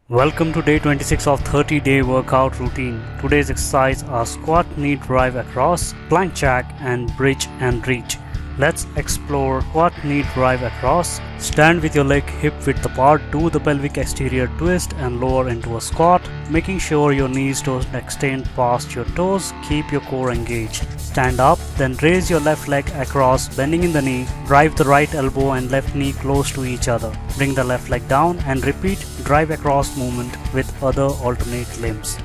Welcome to day 26 of 30-day workout routine. Today's exercise are squat, knee drive across, plank jack and bridge and reach. Let's explore squat, knee drive across. Stand with your leg hip width apart, do the pelvic exterior twist and lower into a squat, making sure your knees don't extend past your toes. Keep your core engaged. Stand up, then raise your left leg across, bending in the knee. Drive the right elbow and left knee close to each other. Bring the left leg down and repeat drive across movement with other alternate limbs.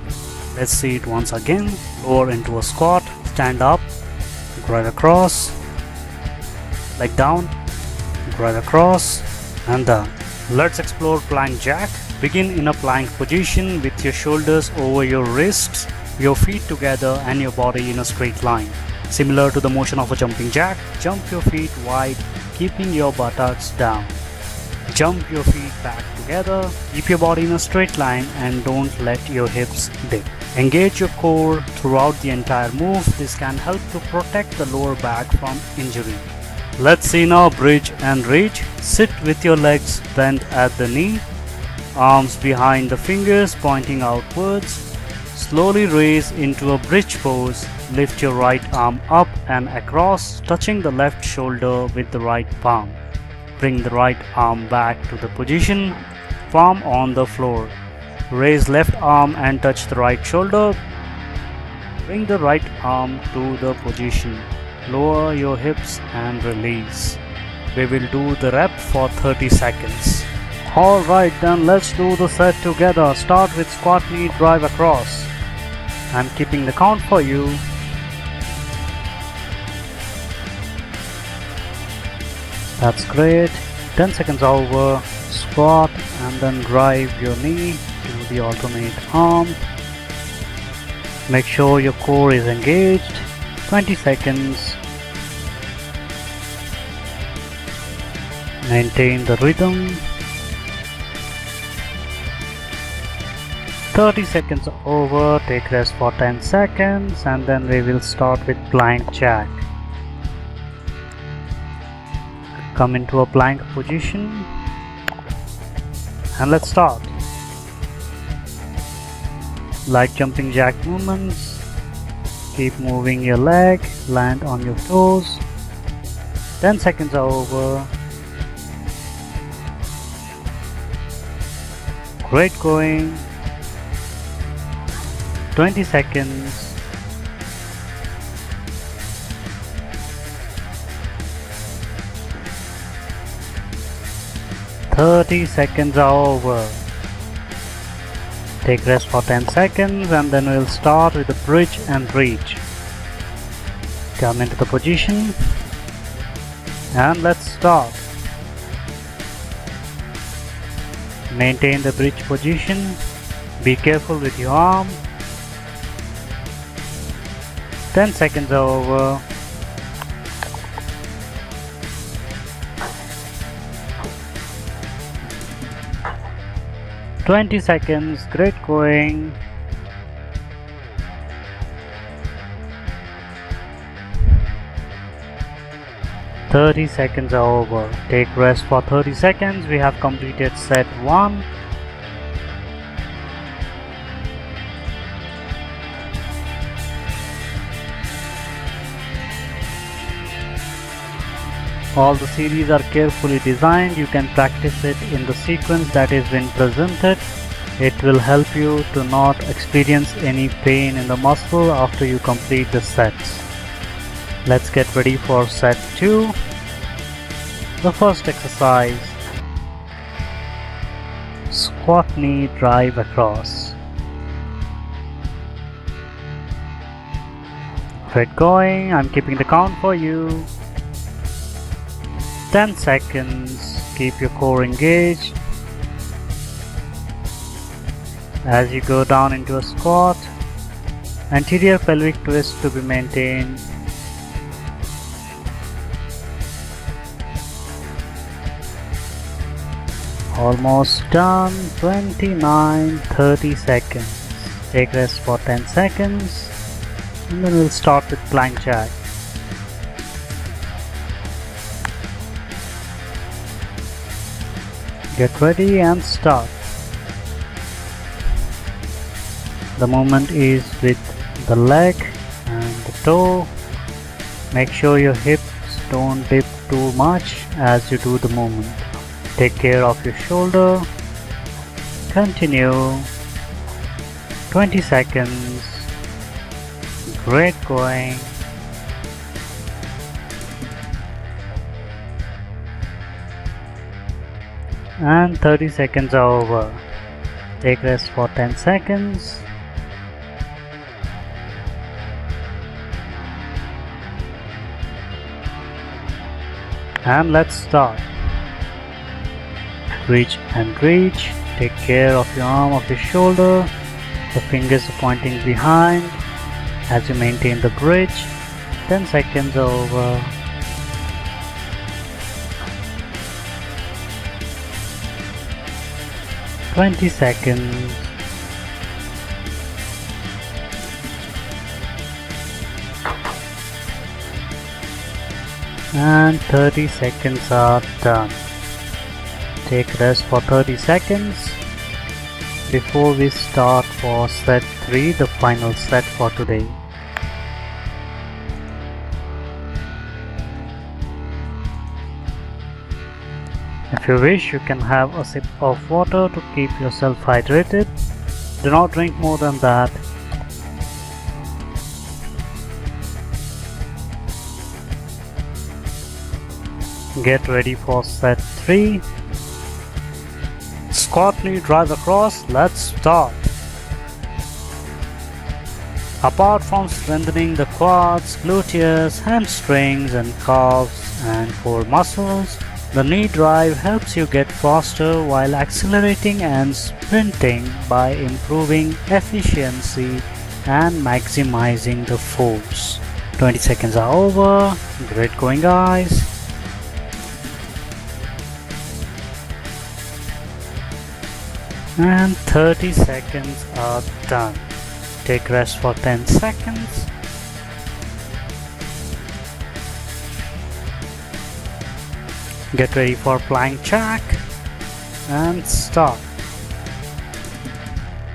Let's see it once again. Lower into a squat, stand up, drive across, leg down, drive across and down. Let's explore plank jack. Begin in a plank position with your shoulders over your wrists, your feet together and your body in a straight line. Similar to the motion of a jumping jack, jump your feet wide, keeping your buttocks down. Jump your feet back together, keep your body in a straight line and don't let your hips dip. Engage your core throughout the entire move. This can help to protect the lower back from injury. Let's see now bridge and reach. Sit with your legs bent at the knee, arms behind the fingers pointing outwards. Slowly raise into a bridge pose. Lift your right arm up and across, touching the left shoulder with the right palm. Bring the right arm back to the position, palm on the floor. Raise left arm and touch the right shoulder. Bring the right arm to the position. Lower your hips and release. We will do the rep for 30 seconds. Alright, then let's do the set together. Start with squat, knee drive across. I'm keeping the count for you. That's great. 10 seconds over. Squat and then drive your knee to the alternate arm. Make sure your core is engaged. 20 seconds. Maintain the rhythm. 30 seconds over. Take rest for 10 seconds and then we will start with plank jack. Come into a plank position and let's start. Like jumping jack movements. Keep moving your leg, land on your toes. 10 seconds are over. Great going. 20 seconds. Thirty seconds are over. Take rest for 10 seconds and then we'll start with the bridge and reach. Come into the position and let's start. Maintain the bridge position. Be careful with your arm. 10 seconds are over. Twenty seconds, great going. Thirty seconds are over. Take rest for 30 seconds. We have completed set 1. All the series are carefully designed. You can practice it in the sequence that is been presented. It will help you to not experience any pain in the muscle after you complete the sets. Let's get ready for set 2. The first exercise, squat, knee drive across. Get going. I'm keeping the count for you. 10 seconds. Keep your core engaged. As you go down into a squat, anterior pelvic twist to be maintained. Almost done. 29, 30 seconds. Take rest for 10 seconds and then we'll start with plank jack. Get ready and start. The movement is with the leg and the toe. Make sure your hips don't dip too much as you do the movement. Take care of your shoulder. Continue. 20 seconds. Great going. And 30 seconds are over. Take rest for 10 seconds. And let's start. Reach and reach. Take care of your arm, of your shoulder. The fingers are pointing behind as you maintain the bridge. 10 seconds are over. Twenty seconds. And 30 seconds are done. Take rest for 30 seconds before we start for set 3, the final set for today. If you wish, you can have a sip of water to keep yourself hydrated. Do not drink more than that. Get ready for set 3. Squat knee drive across. Let's start. Apart from strengthening the quads, gluteus, hamstrings and calves and core muscles, the knee drive helps you get faster while accelerating and sprinting by improving efficiency and maximizing the force. 20 seconds are over. Great going, guys. And 30 seconds are done. Take rest for 10 seconds. Get ready for plank jack and start.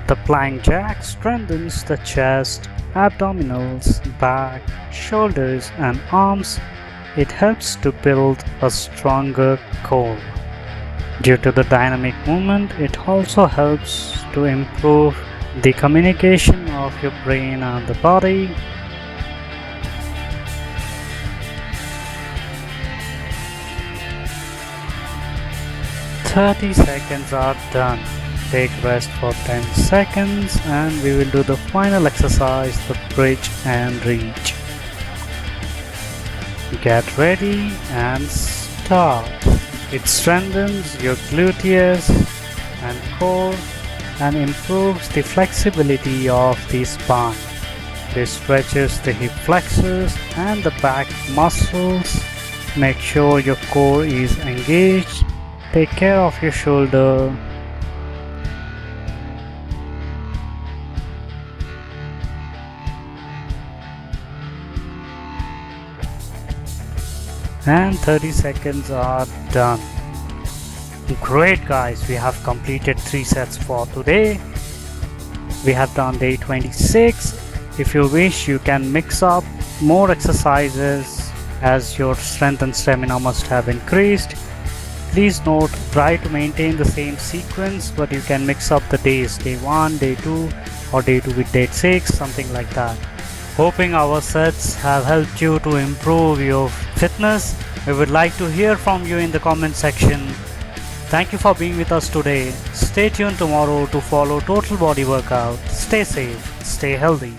The plank jack strengthens the chest, abdominals, back, shoulders and arms. It helps to build a stronger core. Due to the dynamic movement, it also helps to improve the communication of your brain and the body. "30 seconds are done. Take rest for 10 seconds and we will do the final exercise, the bridge and reach. Get ready and start. It strengthens your gluteus and core and improves the flexibility of the spine. This stretches the hip flexors and the back muscles. Make sure your core is engaged. Take care of your shoulder. And 30 seconds are done. Great, guys, we have completed 3 sets for today. We have done day 26. If you wish, you can mix up more exercises as your strength and stamina must have increased. Please note, try to maintain the same sequence, but you can mix up the days, day 1, day 2 or day 2 with day 6, something like that. Hoping our sets have helped you to improve your fitness. We would like to hear from you in the comment section. Thank you for being with us today. Stay tuned tomorrow to follow Total Body Workout. Stay safe, stay healthy.